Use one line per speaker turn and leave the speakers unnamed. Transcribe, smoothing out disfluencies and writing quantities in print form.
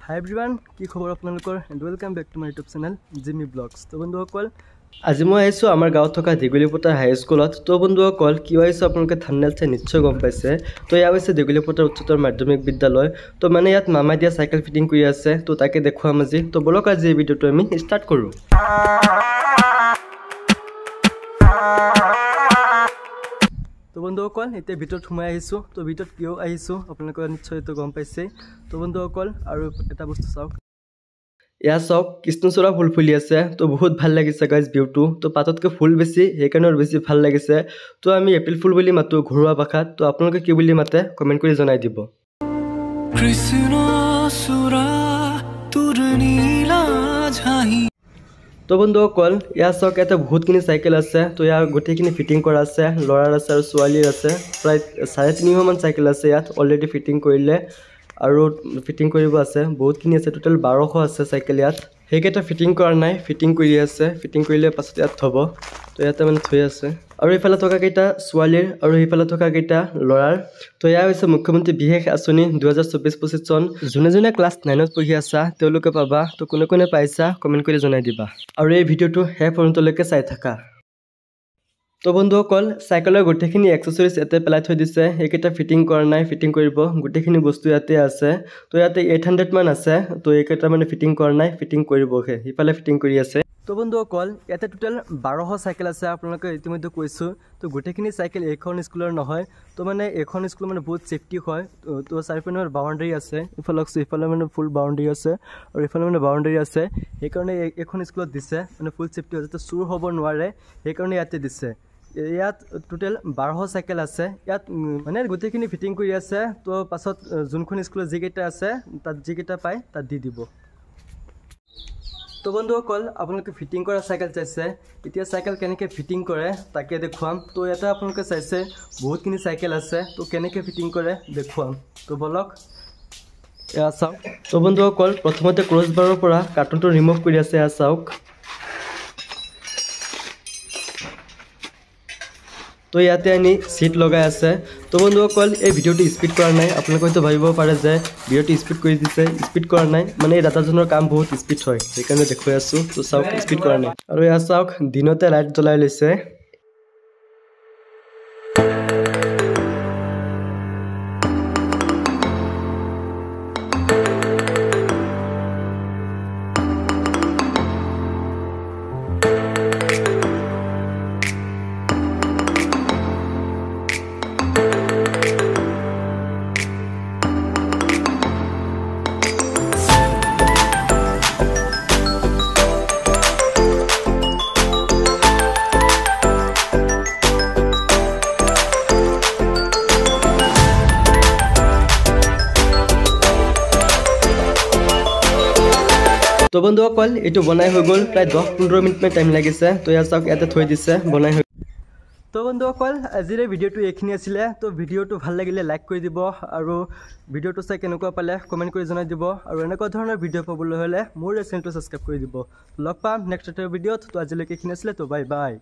Hi everyone, কি খবৰ আপোনালোকৰ and welcome back to my YouTube channel Jimmy Vlogs. তো বন্ধুসকল আজি মই আহিছো আমাৰ গাঁৱত থকা দিগুলিপটাৰ হাই স্কুলত। তো বন্ধুসকল কি হৈছে আপোনালোকে থাম্বনেল চাই নিশ্চয় গম পাইছে। তো ইয়া হৈছে দিগুলিপটাৰ উচ্চতৰ মাধ্যমিক বিদ্যালয়। তো মানে ইয়াত মামাই দিয়া সাইকেল ফিটিং কৰি আছে। তো তাকে দেখুৱাম আজি। তো বলক আজি এই ভিডিওটো আমি ষ্টাৰ্ট কৰো। তো বন্ধুসকল এতিয়া ভিতৰত সোমাই আহিছো। তো ভিতৰত কিয় আহিছো আপোনালোকে নিশ্চয় তো গম পাইছে। তো বন্ধুসকল আৰু এটা বস্তু চাওক, ইয়া চাওক কৃষ্ণচূড়া ফুল ফুলি আছে। তো বহুত ভাল লাগিছে গাইজ ভিউটো। তো পাততকৈ ফুল বেছি সেইকাৰণে বেছি ভাল লাগিছে। তো আমি এপ্ৰিল ফুল বুলি মাতো ঘৰুৱা ভাষাত। তো আপোনালোকে কি বুলি মাতে কমেণ্ট কৰি জনাই দিব। তো বন্ধুসকল ইয়া চাওক ইয়াতে বহুতখিনি চাইকেল আছে। তো ইয়াৰ গোটেইখিনি ফিটিং কৰা আছে, ল'ৰাৰ আছে আৰু ছোৱালীৰ আছে। প্ৰায় 350 মান চাইকেল আছে ইয়াত অলৰেডি ফিটিং কৰিলে আৰু ফিটিং কৰিব আছে। বহুতখিনি আছে, টোটেল 1200 আছে চাইকেল ইয়াত। সেইকেইটা ফিটিং কৰা নাই, ফিটিং কৰি আছে। ফিটিং কৰিলে পাছত ইয়াত থ'ব। তো ইয়াতে মানে থৈ আছে আৰু এইফালে থকা কেইটা ছোৱালীৰ আৰু সেইফালে থকা কেইটা ল'ৰাৰ। তো এয়া হৈছে মুখ্যমন্ত্ৰী বিশেষ আঁচনি 2024-25 চন। যোনে যোনে ক্লাছ 9ত পঢ়ি আছা তেওঁলোকে পাবা। তো কোনে কোনে পাইছা কমেণ্ট কৰি জনাই দিবা আৰু এই ভিডিঅ'টো শেষ পৰ্যন্তলৈকে চাই থাকা। তো বন্ধুসকল চাইকেলৰ গোটেইখিনি এক্সেসৰিজ ইয়াতে পেলাই থৈ দিছে। এইকেইটা ফিটিং কৰা নাই, ফিটিং কৰিব। গোটেইখিনি বস্তু ইয়াতে আছে। তো ইয়াতে 800 মান আছে। তো এইকেইটা মানে ফিটিং কৰা নাই, ফিটিং কৰিবহে। সিফালে ফিটিং কৰি আছে। তো বন্ধুসকল ইয়াতে টোটেল 1200 চাইকেল আছে। আপোনালোকে ইতিমধ্যে কৈছোঁ। তো গোটেইখিনি চাইকেল এইখন স্কুলৰ নহয়। তো মানে এইখন স্কুল মানে বহুত ছেফটি হয়। তো চাৰিওপিনে মানে বাউণ্ডাৰী আছে। ইফালে ইফালে মানে ফুল বাউণ্ডাৰী আছে আৰু ইফালে মানে বাউণ্ডাৰী আছে। সেইকাৰণে এইখন স্কুলত দিছে মানে ফুল ছেফটি হয়, যাতে চুৰ হ'ব নোৱাৰে সেইকাৰণে ইয়াতে দিছে। ইয়াত টোটেল 1200 চাইকেল আছে। ইয়াত মানে গোটেইখিনি ফিটিং কৰি আছে। তো পাছত যোনখন স্কুলত যিকেইটা আছে তাত যিকেইটা পায় তাত দি দিব। তো বন্ধুসকল আপোনালোকে ফিটিং কৰা চাইকেল চাইছে। এতিয়া চাইকেল কেনেকৈ ফিটিং কৰে তাকে দেখুৱাম। তো ইয়াতে আপোনালোকে চাইছে বহুতখিনি চাইকেল আছে। তো কেনেকৈ ফিটিং কৰে দেখুৱাম। তো বলক এয়া চাওক। তো বন্ধুসকল প্ৰথমতে ক্ৰছ বাৰৰ পৰা কাৰ্টুনটো ৰিমুভ কৰি আছে। এয়া চাওক। তো ইয়াতে আনি চিট লগাই আছে। তো বন্ধুসকল এই ভিডিঅ'টো স্পীড কৰা নাই। আপোনালোকে হয়তো ভাবিব পাৰে যে ভিডিঅ'টো স্পীড কৰি দিছে, স্পীড কৰা নাই। মানে এই দাদাজনৰ কাম বহুত স্পীড হয় সেইকাৰণে দেখুৱাই আছোঁ। তো চাওক স্পীড কৰা নাই। আৰু এয়া চাওক দিনতে লাইট জ্বলাই লৈছে। তো বন্ধুসকল এইটো বনাই হৈ গ'ল। প্ৰায় 10-15 মিনিটমান টাইম লাগিছে। তো ইয়াত চাওক ইয়াতে থৈ দিছে বনাই হৈ। তো বন্ধুসকল আজিৰ ভিডিঅ'টো এইখিনি আছিলে। তো ভিডিঅ'টো ভাল লাগিলে লাইক কৰি দিব আৰু ভিডিঅ'টো চাই কেনেকুৱা পালে কমেণ্ট কৰি জনাই দিব আৰু এনেকুৱা ধৰণৰ ভিডিঅ' পাবলৈ হ'লে মোৰ চেনেলটো ছাবস্ক্ৰাইব কৰি দিব। লগ পাম নেক্সট এটা ভিডিঅ'ত। তো আজিলৈকে এইখিনি আছিলে। তো বাই বাই।